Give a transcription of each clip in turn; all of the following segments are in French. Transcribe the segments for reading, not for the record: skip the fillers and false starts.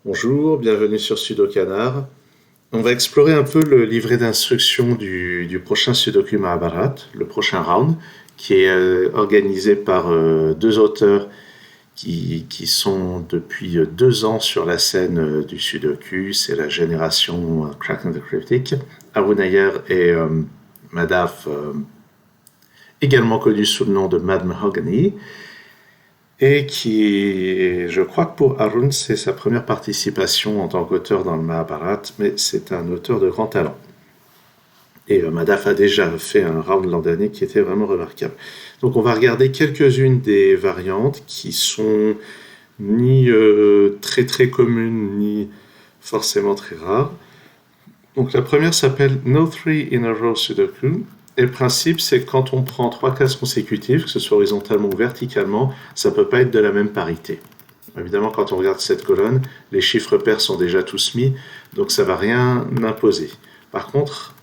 Bonjour, bienvenue sur Sudokanar. On va explorer un peu le livret d'instructions du prochain Sudoku Mahabharat, le prochain round, qui est organisé par deux auteurs qui sont depuis 2 ans sur la scène du Sudoku. C'est la génération Kraken the Cryptic, Arun Ayer et Madaf, également connu sous le nom de Mad Mahogany. Et qui, je crois que pour Arun, c'est sa première participation en tant qu'auteur dans le Mahabharat, mais c'est un auteur de grand talent. Et Madaf a déjà fait un round l'an dernier qui était vraiment remarquable. Donc on va regarder quelques-unes des variantes qui sont ni très très communes, ni forcément très rares. Donc la première s'appelle No 3 in a row Sudoku. Et le principe, c'est que quand on prend 3 cases consécutives, que ce soit horizontalement ou verticalement, ça ne peut pas être de la même parité. Évidemment, quand on regarde cette colonne, les chiffres pairs sont déjà tous mis, donc ça ne va rien imposer. Par contre,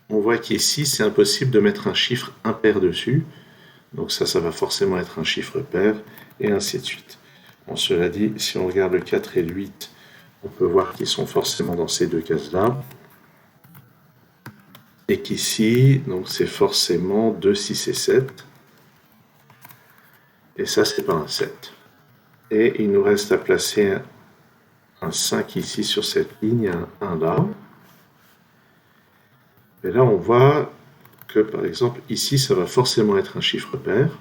on voit qu'ici, c'est impossible de mettre un chiffre impair dessus. Donc ça va forcément être un chiffre pair, et ainsi de suite. Bon, cela dit, si on regarde le 4 et le 8, on peut voir qu'ils sont forcément dans ces deux cases-là. Et qu'ici, donc c'est forcément 2, 6 et 7. Et ça, c'est pas un 7. Et il nous reste à placer un 5 ici sur cette ligne, un 1 là. Et là, on voit que, par exemple, ici, ça va forcément être un chiffre pair.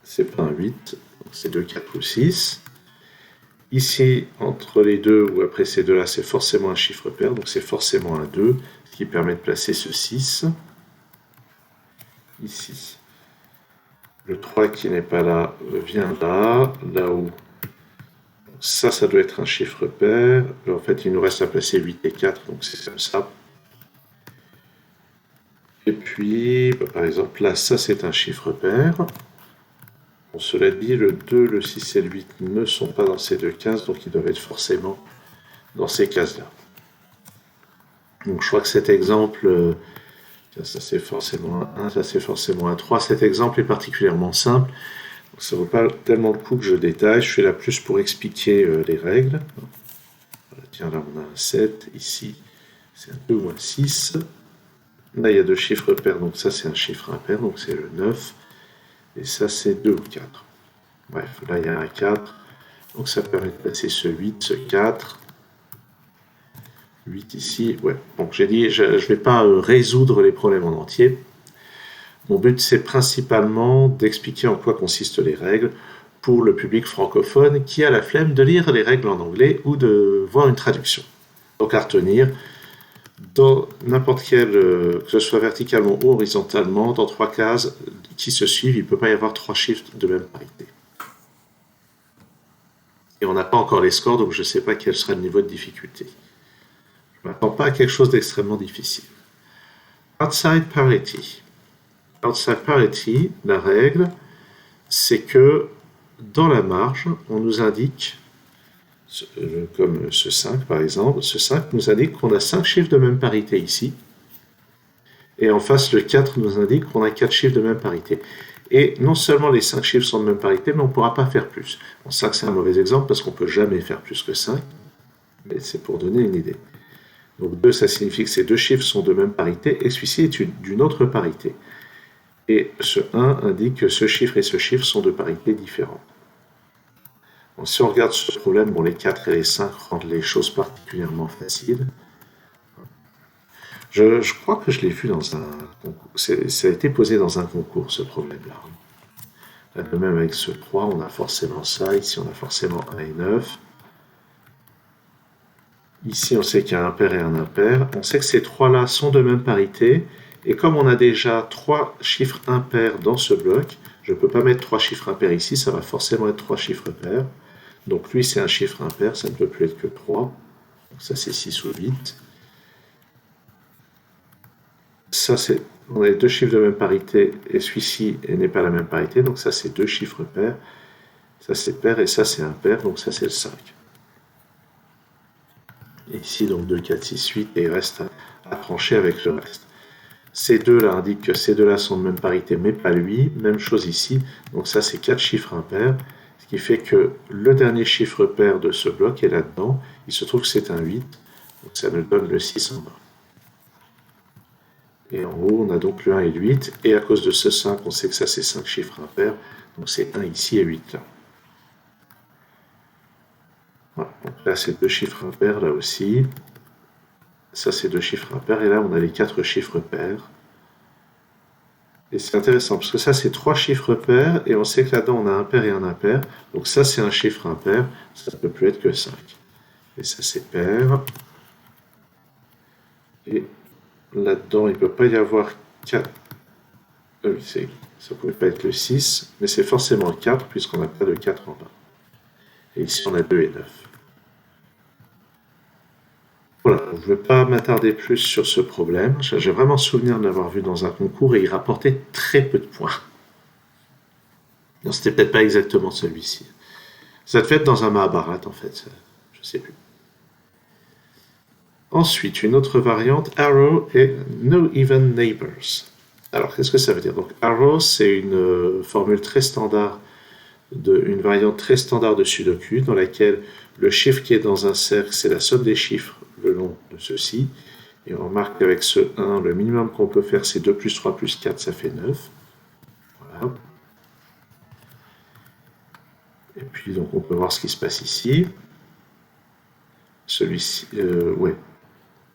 C'est pas un 8, donc c'est 2, 4 ou 6. Ici, entre les deux, ou après ces deux-là, c'est forcément un chiffre pair, donc c'est forcément un 2, ce qui permet de placer ce 6. Ici. Le 3 qui n'est pas là vient là, là où ça doit être un chiffre pair. En fait, il nous reste à placer 8 et 4, donc c'est comme ça. Et puis, par exemple, là, ça c'est un chiffre pair. Bon, cela dit, le 2, le 6 et le 8 ne sont pas dans ces deux cases, donc ils doivent être forcément dans ces cases-là. Donc je crois que cet exemple, ça c'est forcément un 1, ça c'est forcément un 3. Cet exemple est particulièrement simple. Donc, ça ne vaut pas tellement le coup que je détaille. Je suis là plus pour expliquer les règles. Voilà, tiens, là on a un 7. Ici, c'est un 2 ou un 6. Là, il y a deux chiffres pairs, donc ça c'est un chiffre impair, donc c'est le 9. Et ça c'est 2 ou 4. Bref, là il y a un 4. Donc ça permet de placer ce 8, ce 4. 8 ici, ouais. Donc j'ai dit, je ne vais pas résoudre les problèmes en entier. Mon but, c'est principalement d'expliquer en quoi consistent les règles pour le public francophone qui a la flemme de lire les règles en anglais ou de voir une traduction. Donc à retenir, dans n'importe quel, que ce soit verticalement ou horizontalement, dans 3 cases qui se suivent, il ne peut pas y avoir 3 chiffres de même parité. Et on n'a pas encore les scores, donc je ne sais pas quel sera le niveau de difficulté. Je ne m'attends pas à quelque chose d'extrêmement difficile. Outside parity. Outside parity, la règle, c'est que dans la marge, on nous indique, comme ce 5 par exemple, ce 5 nous indique qu'on a 5 chiffres de même parité ici. Et en face, le 4 nous indique qu'on a 4 chiffres de même parité. Et non seulement les 5 chiffres sont de même parité, mais on ne pourra pas faire plus. Bon, 5 c'est un mauvais exemple parce qu'on ne peut jamais faire plus que 5, mais c'est pour donner une idée. Donc 2, ça signifie que ces deux chiffres sont de même parité, et celui-ci est d'une autre parité. Et ce 1 indique que ce chiffre et ce chiffre sont de parité différente. Donc, si on regarde ce problème, bon, les 4 et les 5 rendent les choses particulièrement faciles. Je crois que je l'ai vu dans un concours. Ça a été posé dans un concours, ce problème-là. Là, de même avec ce 3, on a forcément ça. Ici, on a forcément 1 et 9. Ici, on sait qu'il y a un pair et un impair. On sait que ces 3-là sont de même parité. Et comme on a déjà 3 chiffres impairs dans ce bloc, je ne peux pas mettre 3 chiffres impairs ici, ça va forcément être 3 chiffres pairs. Donc lui, c'est un chiffre impair, ça ne peut plus être que 3. Donc ça, c'est 6 ou 8. Ça, on a les deux chiffres de même parité, et celui-ci n'est pas la même parité, donc ça, c'est 2 chiffres pairs. Ça, c'est pair, et ça, c'est impair, donc ça, c'est le 5. Et ici, donc 2, 4, 6, 8, et il reste à trancher avec le reste. Ces deux-là indiquent que ces deux-là sont de même parité, mais pas lui. Même chose ici. Donc ça, c'est 4 chiffres impairs, ce qui fait que le dernier chiffre pair de ce bloc est là-dedans. Il se trouve que c'est un 8, donc ça nous donne le 6 en bas. Et en haut, on a donc le 1 et le 8, et à cause de ce 5, on sait que ça c'est 5 chiffres impairs, donc c'est 1 ici et 8 là. Voilà. Donc là c'est 2 chiffres impairs là aussi. Ça c'est 2 chiffres impairs, et là on a les 4 chiffres pairs. Et c'est intéressant, parce que ça c'est 3 chiffres pairs, et on sait que là-dedans on a un pair et un impair. Donc ça c'est un chiffre impair, ça ne peut plus être que 5. Et ça c'est pair. Et là-dedans il ne peut pas y avoir 4. Ça ne pouvait pas être le 6, mais c'est forcément le 4, puisqu'on n'a pas de 4 en bas. Et ici on a 2 et 9. Voilà, je ne vais pas m'attarder plus sur ce problème. J'ai vraiment souvenir de l'avoir vu dans un concours et il rapportait très peu de points. Non, c'était peut-être pas exactement celui-ci. Ça devait être dans un Mahabharat en fait, je ne sais plus. Ensuite, une autre variante, Arrow et No Even Neighbors. Alors, qu'est-ce que ça veut dire? Donc, Arrow, c'est une formule très standard, une variante très standard de Sudoku, dans laquelle le chiffre qui est dans un cercle, c'est la somme des chiffres le long de ceci. Et on remarque qu'avec ce 1, le minimum qu'on peut faire, c'est 2 plus 3 plus 4, ça fait 9. Voilà. Et puis, donc, on peut voir ce qui se passe ici. Celui-ci, ouais.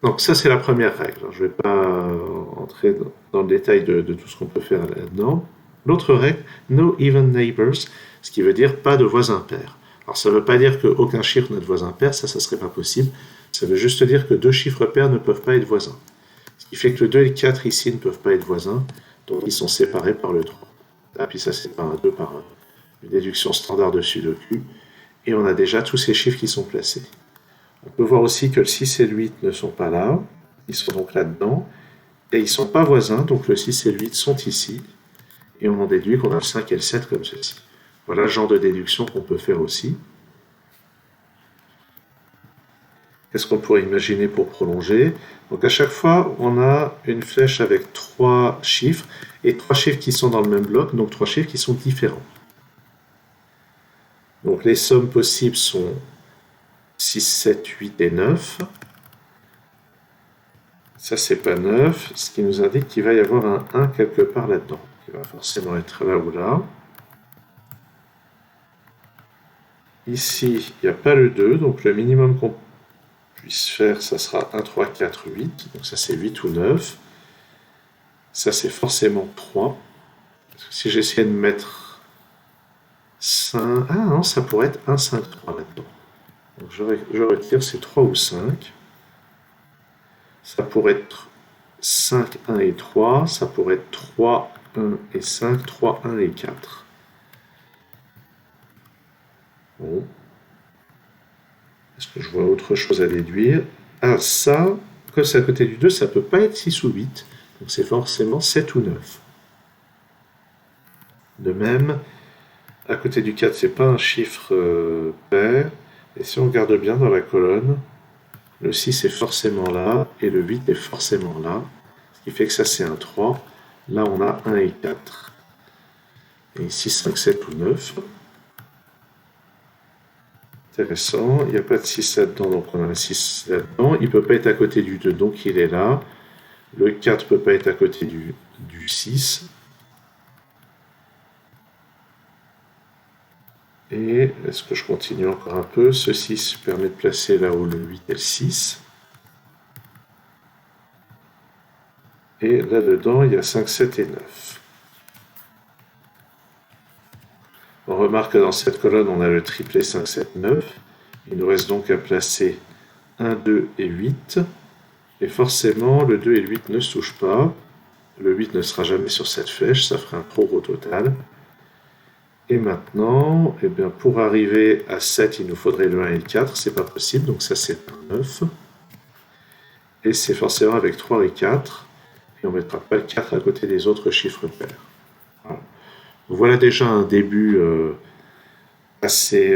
Donc, ça, c'est la première règle. Je ne vais pas entrer dans le détail de tout ce qu'on peut faire là-dedans. L'autre règle, no even neighbors, ce qui veut dire pas de voisins pairs. Alors, ça ne veut pas dire qu'aucun chiffre n'a de voisin pair, ça ne serait pas possible. Ça veut juste dire que deux chiffres pairs ne peuvent pas être voisins. Ce qui fait que le 2 et le 4 ici ne peuvent pas être voisins, donc ils sont séparés par le 3. Ah, puis ça sépare un 2 par une déduction standard de Sudoku. Et on a déjà tous ces chiffres qui sont placés. On peut voir aussi que le 6 et le 8 ne sont pas là. Ils sont donc là-dedans. Et ils ne sont pas voisins, donc le 6 et le 8 sont ici. Et on en déduit qu'on a le 5 et le 7 comme ceci. Voilà le genre de déduction qu'on peut faire aussi. Qu'est-ce qu'on pourrait imaginer pour prolonger? Donc à chaque fois, on a une flèche avec 3 chiffres, et 3 chiffres qui sont dans le même bloc, donc 3 chiffres qui sont différents. Donc les sommes possibles sont 6, 7, 8 et 9. Ça, c'est pas 9, ce qui nous indique qu'il va y avoir un 1 quelque part là-dedans. Il va forcément être là ou là. Ici, il n'y a pas le 2, donc le minimum qu'on puisse faire, ça sera 1, 3, 4, 8. Donc ça, c'est 8 ou 9. Ça, c'est forcément 3. Parce que si j'essayais de mettre 5... Ah non, ça pourrait être 1, 5, 3 là-dedans. Donc je retire, c'est 3 ou 5. Ça pourrait être 5, 1 et 3. Ça pourrait être 3, 1 et 5, 3, 1 et 4. Bon. Est-ce que je vois autre chose à déduire? Ah, ça, comme c'est à côté du 2, ça ne peut pas être 6 ou 8. Donc c'est forcément 7 ou 9. De même, à côté du 4, ce n'est pas un chiffre pair. Et si on regarde bien dans la colonne, le 6 est forcément là, et le 8 est forcément là. Ce qui fait que ça, c'est un 3. Là, on a 1 et 4. Et ici, 5, 7 ou 9. Intéressant. Il n'y a pas de 6 là-dedans, donc on a un 6 là-dedans. Il ne peut pas être à côté du 2, donc il est là. Le 4 ne peut pas être à côté du 6. Et est-ce que je continue encore un peu? Ce 6 permet de placer là où le 8 et le 6. Et là-dedans, il y a 5, 7 et 9. On remarque que dans cette colonne, on a le triplet 5, 7, 9. Il nous reste donc à placer 1, 2 et 8. Et forcément, le 2 et le 8 ne se touchent pas. Le 8 ne sera jamais sur cette flèche, ça ferait un trop gros total. Et maintenant, eh bien, pour arriver à 7, il nous faudrait le 1 et le 4. C'est pas possible, donc ça c'est un 9. Et c'est forcément avec 3 et 4. Et on ne mettra pas le 4 à côté des autres chiffres pairs. Voilà déjà un début assez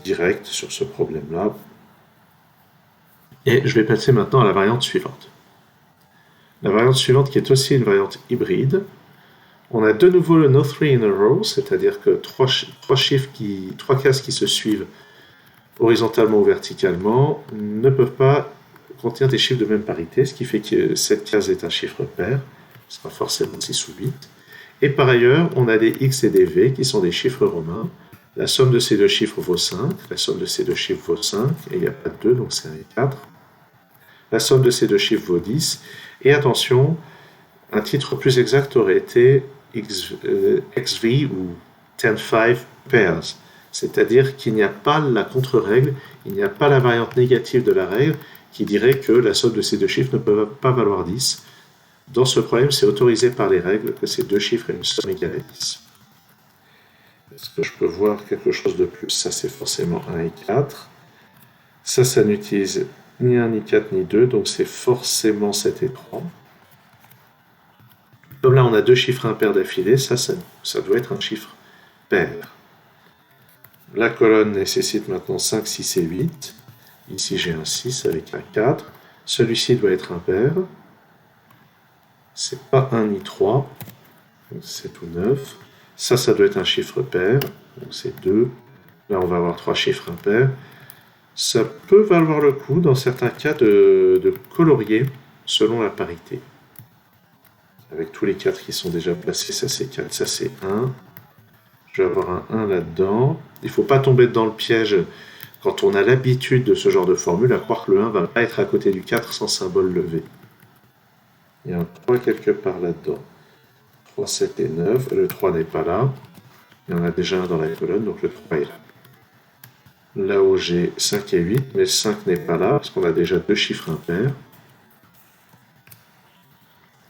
direct sur ce problème-là. Et je vais passer maintenant à la variante suivante. La variante suivante qui est aussi une variante hybride. On a de nouveau le no three in a row, c'est-à-dire que trois cases qui se suivent horizontalement ou verticalement ne peuvent pas contenir des chiffres de même parité, ce qui fait que cette case est un chiffre pair, ce sera forcément 6 ou 8. Et par ailleurs, on a des x et des v qui sont des chiffres romains. La somme de ces deux chiffres vaut 5, la somme de ces deux chiffres vaut 5, et il n'y a pas de 2, donc c'est 1 et 4. La somme de ces deux chiffres vaut 10. Et attention, un titre plus exact aurait été XV ou 10-5 pairs. C'est-à-dire qu'il n'y a pas la contre-règle, il n'y a pas la variante négative de la règle qui dirait que la somme de ces deux chiffres ne peut pas valoir 10. Dans ce problème, c'est autorisé par les règles que ces deux chiffres aient une somme égale à 10. Est-ce que je peux voir quelque chose de plus? Ça, c'est forcément 1 et 4. Ça n'utilise ni 1, ni 4, ni 2, donc c'est forcément 7 et 3. Comme là, on a deux chiffres impairs d'affilée, ça doit être un chiffre pair. La colonne nécessite maintenant 5, 6 et 8. Ici, j'ai un 6 avec un 4. Celui-ci doit être impair. C'est pas 1 ni 3. Donc 7 ou 9. Ça doit être un chiffre pair. Donc c'est 2. Là, on va avoir trois chiffres impairs. Ça peut valoir le coup, dans certains cas, de colorier selon la parité. Avec tous les 4 qui sont déjà placés, ça c'est 4, ça c'est 1. Je vais avoir un 1 là-dedans. Il ne faut pas tomber dans le piège quand on a l'habitude de ce genre de formule, à croire que le 1 ne va pas être à côté du 4 sans symbole levé. Il y a un 3 quelque part là-dedans. 3, 7 et 9. Le 3 n'est pas là. Il y en a déjà un dans la colonne, donc le 3 est là. Là-haut, j'ai 5 et 8, mais 5 n'est pas là, parce qu'on a déjà deux chiffres impairs.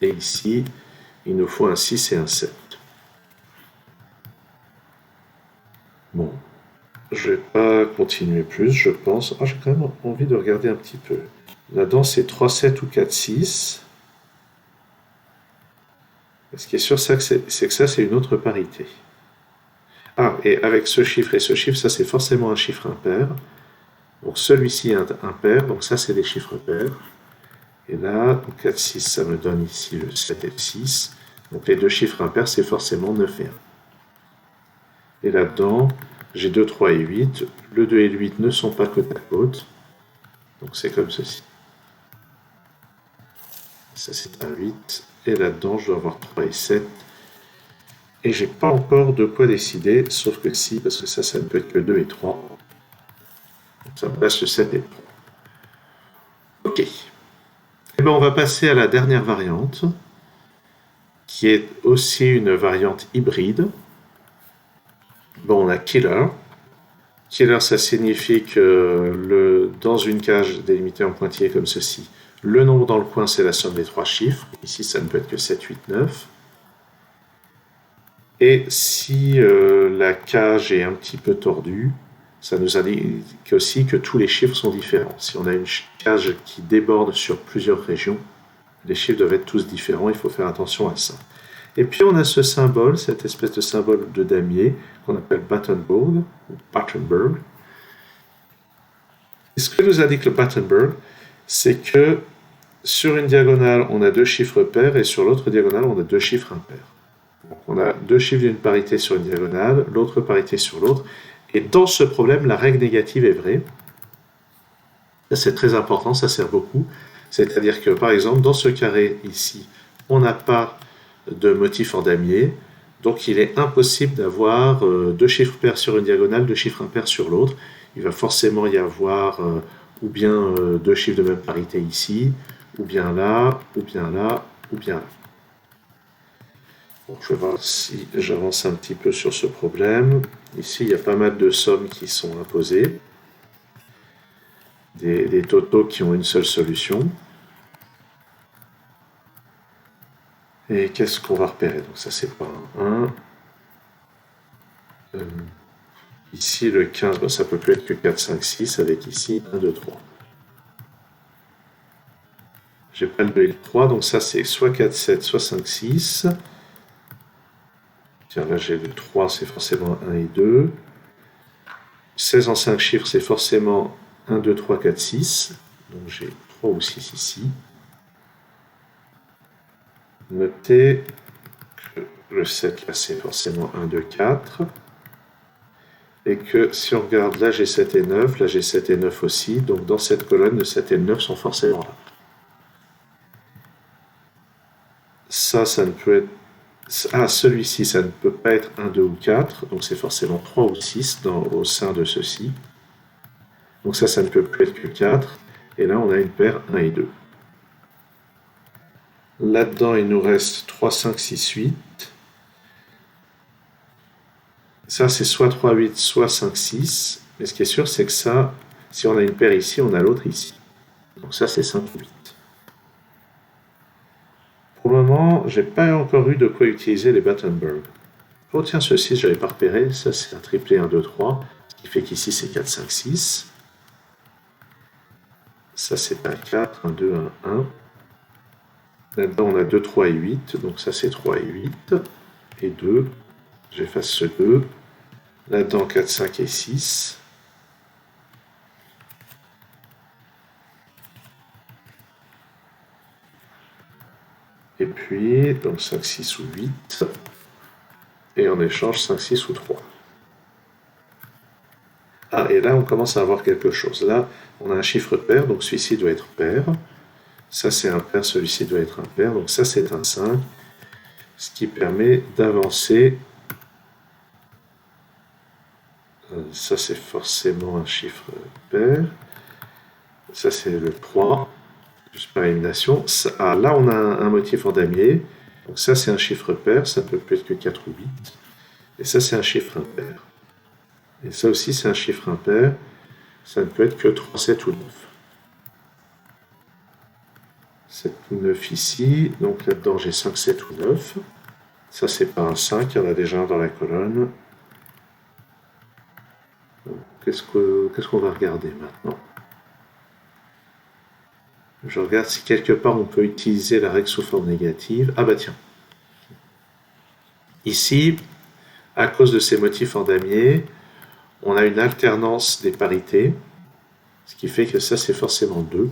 Et ici, il nous faut un 6 et un 7. Bon, je ne vais pas continuer plus, je pense. Ah, j'ai quand même envie de regarder un petit peu. Là-dedans, c'est 3, 7 ou 4, 6. Ce qui est sûr, c'est que ça, c'est une autre parité. Ah, et avec ce chiffre et ce chiffre, ça, c'est forcément un chiffre impair. Donc celui-ci est impair, donc ça, c'est des chiffres pairs. Et là, 4, 6, ça me donne ici le 7 et le 6. Donc les deux chiffres impairs, c'est forcément 9 et 1. Et là-dedans, j'ai 2, 3 et 8. Le 2 et le 8 ne sont pas côte à côte. Donc c'est comme ceci. Ça, c'est un 8. Et là-dedans, je dois avoir 3 et 7. Et j'ai pas encore de quoi décider, sauf que si, parce que ça ne peut être que 2 et 3. Donc ça me reste le 7 et 3. Ok. Et bien, on va passer à la dernière variante, qui est aussi une variante hybride. Bon, on a killer. Killer, ça signifie que dans une cage délimitée en pointillés comme ceci, le nombre dans le coin, c'est la somme des trois chiffres. Ici, ça ne peut être que 7, 8, 9. Et si la cage est un petit peu tordue, ça nous indique aussi que tous les chiffres sont différents. Si on a une cage qui déborde sur plusieurs régions, les chiffres doivent être tous différents, il faut faire attention à ça. Et puis on a ce symbole, cette espèce de symbole de damier qu'on appelle Battenberg, ou Battenberg. Et ce que nous indique le Battenberg, c'est que sur une diagonale, on a deux chiffres pairs et sur l'autre diagonale, on a deux chiffres impairs. Donc on a deux chiffres d'une parité sur une diagonale, l'autre parité sur l'autre. Et dans ce problème, la règle négative est vraie. C'est très important, ça sert beaucoup. C'est-à-dire que, par exemple, dans ce carré ici, on n'a pas de motif en damier, donc il est impossible d'avoir deux chiffres pairs sur une diagonale, deux chiffres impairs sur l'autre. Il va forcément y avoir ou bien deux chiffres de même parité ici, ou bien là, ou bien là, ou bien là. Bon, je vais voir si j'avance un petit peu sur ce problème. Ici, il y a pas mal de sommes qui sont imposées. Des totaux qui ont une seule solution. Et qu'est-ce qu'on va repérer? Donc ça, c'est pas un 1. Ici, le 15, ben, ça peut plus être que 4, 5, 6, avec ici 1, 2, 3. J'ai pas le 2 et le 3, donc ça, c'est soit 4, 7, soit 5, 6. Tiens, là, j'ai le 3, c'est forcément 1 et 2. 16 en 5 chiffres, c'est forcément 1, 2, 3, 4, 6. Donc j'ai 3 ou 6 ici. Notez que le 7 là c'est forcément 1, 2, 4. Et que si on regarde là j'ai 7 et 9, là j'ai 7 et 9 aussi, donc dans cette colonne le 7 et le 9 sont forcément là. Ça ne peut être... Ah, celui-ci, ça ne peut pas être 1, 2 ou 4, donc c'est forcément 3 ou 6 au sein de ceci. Donc ça ne peut plus être que 4. Et là, on a une paire 1 et 2. Là-dedans, il nous reste 3, 5, 6, 8. Ça, c'est soit 3, 8, soit 5, 6. Mais ce qui est sûr, c'est que ça, si on a une paire ici, on a l'autre ici. Donc ça, c'est 5 ou 8. Pour le moment, j'ai pas encore eu de quoi utiliser les Battenberg. Oh tiens, ceci, je n'avais pas repéré. Ça, c'est un triplé 1, 2, 3. Ce qui fait qu'ici, c'est 4, 5, 6. Ça, c'est un 4, un 2, un 1. Là-dedans, on a 2, 3 et 8. Donc ça, c'est 3 et 8. Et 2. J'efface ce 2. Là-dedans, 4, 5 et 6. Et puis, donc 5, 6 ou 8. Et en échange, 5, 6 ou 3. Ah, et là, on commence à avoir quelque chose. Là, on a un chiffre pair, donc celui-ci doit être pair. Ça, c'est un pair, celui-ci doit être un pair. Donc ça, c'est un 5. Ce qui permet d'avancer. Ça, c'est forcément un chiffre pair. Ça, c'est le 3. Juste par élimination. Ah, là, on a un motif en damier. Donc ça, c'est un chiffre pair. Ça ne peut plus être que 4 ou 8. Et ça, c'est un chiffre impair. Et ça aussi, c'est un chiffre impair. Ça ne peut être que 3, 7 ou 9. 7 ou 9 ici. Donc là-dedans, j'ai 5, 7 ou 9. Ça, c'est pas un 5. Il y en a déjà un dans la colonne. Qu'est-ce qu'on va regarder maintenant? Je regarde si quelque part on peut utiliser la règle sous forme négative. Ah bah tiens. Ici, à cause de ces motifs en damier, on a une alternance des parités, ce qui fait que ça c'est forcément 2,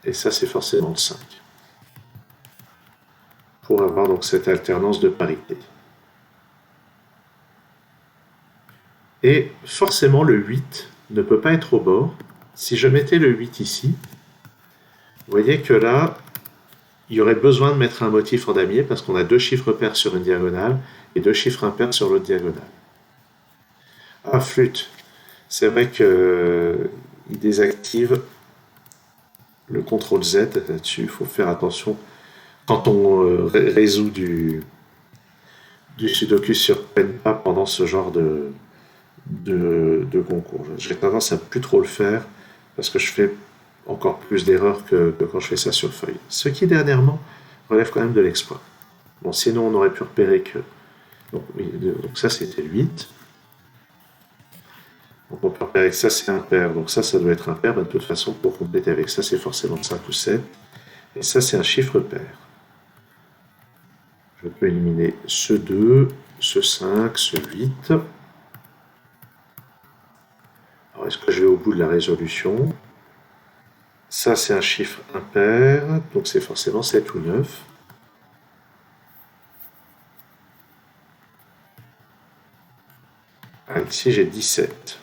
et ça c'est forcément 5. Pour avoir donc cette alternance de parité. Et forcément le 8 ne peut pas être au bord. Si je mettais le 8 ici, vous voyez que là, il y aurait besoin de mettre un motif en damier parce qu'on a 2 chiffres pairs sur une diagonale et 2 chiffres impairs sur l'autre diagonale. Ah, flûte. C'est vrai qu'il désactive le CTRL Z là-dessus. Il faut faire attention quand on résout du sudoku sur Penpa pendant ce genre de concours. J'ai tendance à plus trop le faire parce que je fais encore plus d'erreurs que quand je fais ça sur feuille. Ce qui, dernièrement, relève quand même de l'exploit. Bon, sinon, on aurait pu repérer que... Donc ça, c'était le 8. Donc on peut repérer que ça, c'est impair. Donc ça doit être impair. Ben, de toute façon, pour compléter avec ça, c'est forcément 5 ou 7. Et ça, c'est un chiffre pair. Je peux éliminer ce 2, ce 5, ce 8. Alors, est-ce que je vais au bout de la résolution? Ça, c'est un chiffre impair, donc c'est forcément 7 ou 9. Ah, ici, j'ai 17.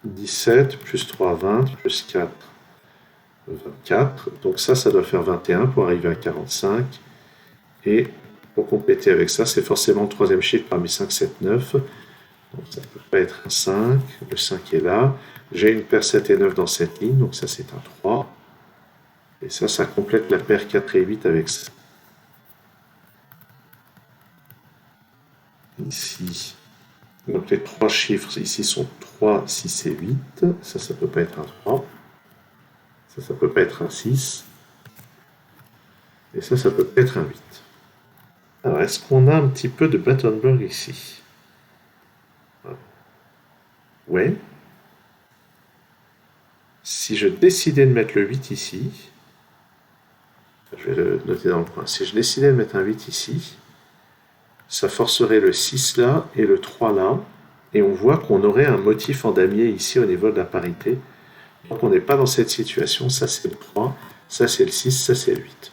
17 plus 3, 20, plus 4, 24. Donc ça doit faire 21 pour arriver à 45. Et pour compléter avec ça, c'est forcément le troisième chiffre parmi 5, 7, 9. Donc ça ne peut pas être un 5. Le 5 est là. J'ai une paire 7 et 9 dans cette ligne, donc ça c'est un 3. Et ça complète la paire 4 et 8 avec ça. Ici. Donc les 3 chiffres ici sont 3, 6 et 8. Ça ne peut pas être un 3. Ça ne peut pas être un 6. Et ça peut pas être un 8. Alors, est-ce qu'on a un petit peu de Battenberg ici? Ouais. Si je décidais de mettre le 8 ici, je vais le noter dans le coin. Si je décidais de mettre un 8 ici, ça forcerait le 6 là et le 3 là. Et on voit qu'on aurait un motif en damier ici au niveau de la parité. Donc on n'est pas dans cette situation. Ça c'est le 3, ça c'est le 6, ça c'est le 8.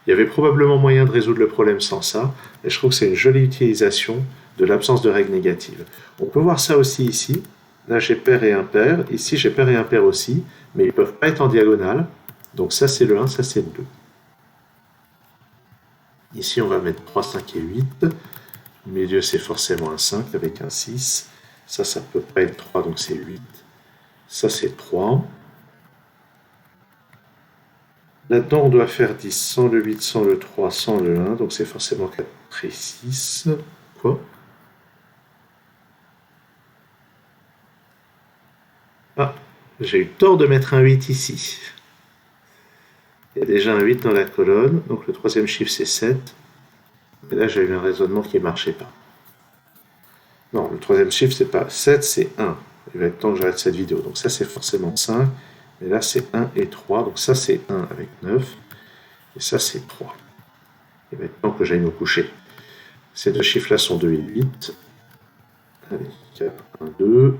Il y avait probablement moyen de résoudre le problème sans ça, et je trouve que c'est une jolie utilisation de l'absence de règles négatives. On peut voir ça aussi ici. Là, j'ai pair et impair. Ici, j'ai pair et impair aussi, mais ils ne peuvent pas être en diagonale. Donc ça, c'est le 1, ça, c'est le 2. Ici, on va mettre 3, 5 et 8. Au milieu, c'est forcément un 5 avec un 6. Ça peut pas être 3, donc c'est 8. Ça, c'est 3. Là-dedans, on doit faire 10 sans le 8, sans le 3, sans le 1. Donc c'est forcément 4 et 6. Quoi? Ah, j'ai eu tort de mettre un 8 ici. Il y a déjà un 8 dans la colonne. Donc le troisième chiffre, c'est 7. Et là, j'ai eu un raisonnement qui ne marchait pas. Non, le troisième chiffre, c'est pas 7, c'est 1. Il va être temps que j'arrête cette vidéo. Donc ça, c'est forcément 5. Mais là, c'est 1 et 3. Donc ça, c'est 1 avec 9. Et ça, c'est 3. Il va être temps que j'aille me coucher. Ces deux chiffres-là sont 2 et 8. Allez, 4, 1, 2.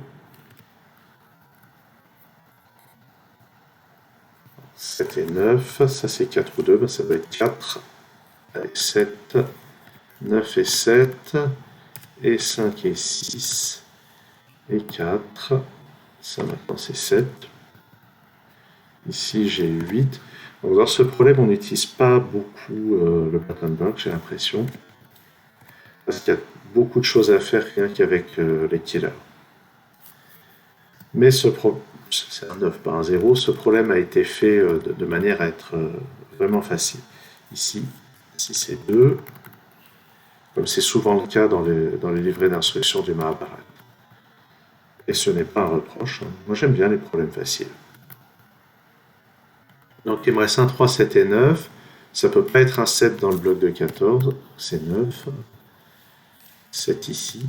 7 et 9. Ça, c'est 4 ou 2. Ben, ça doit être 4. Allez, 7. 9 et 7. Et 5 et 6. Et 4. Ça, maintenant, c'est 7. Ici, j'ai 8. Donc, dans ce problème, on n'utilise pas beaucoup le pattern block, j'ai l'impression. Parce qu'il y a beaucoup de choses à faire rien qu'avec les killers. Mais c'est un 9, pas un 0. Ce problème a été fait de manière à être vraiment facile. Ici c'est 2. Comme c'est souvent le cas dans les livrets d'instruction du Mahabharata. Et ce n'est pas un reproche. Moi, j'aime bien les problèmes faciles. Donc, il me reste un 3, 7 et 9. Ça ne peut pas être un 7 dans le bloc de 14. C'est 9. 7 ici.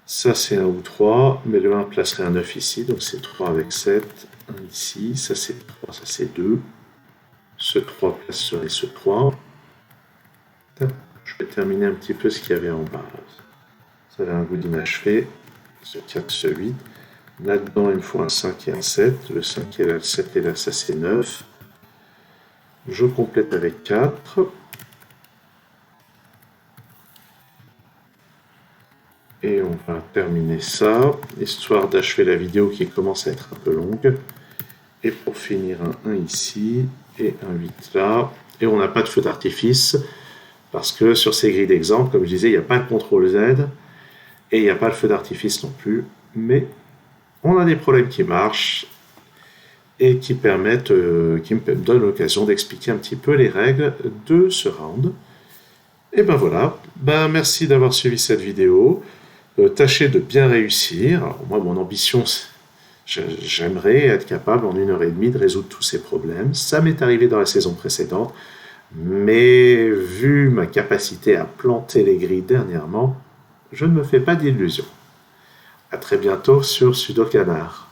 Ça, c'est 1 ou 3. Mais le 1 placerait un 9 ici. Donc, c'est 3 avec 7. 1 ici. Ça, c'est 3. Ça, c'est 2. Ce 3 placerait ce 3. Je vais terminer un petit peu ce qu'il y avait en bas. Ça avait un goût d'inachevé. Ce 4, ce 8. Là-dedans, il me faut un 5 et un 7. Le 5 est là, le 7 est là, ça c'est 9. Je complète avec 4. Et on va terminer ça, histoire d'achever la vidéo qui commence à être un peu longue. Et pour finir, un 1 ici et un 8 là. Et on n'a pas de feu d'artifice, parce que sur ces grilles d'exemple, comme je disais, il n'y a pas de CTRL Z, et il n'y a pas le feu d'artifice non plus. Mais on a des problèmes qui marchent et qui me donnent l'occasion d'expliquer un petit peu les règles de ce round. Et ben voilà, merci d'avoir suivi cette vidéo. Tâchez de bien réussir. Alors moi, mon ambition, j'aimerais être capable en 1h30 de résoudre tous ces problèmes. Ça m'est arrivé dans la saison précédente, mais vu ma capacité à planter les grilles dernièrement, je ne me fais pas d'illusions. À très bientôt sur Sudokanar.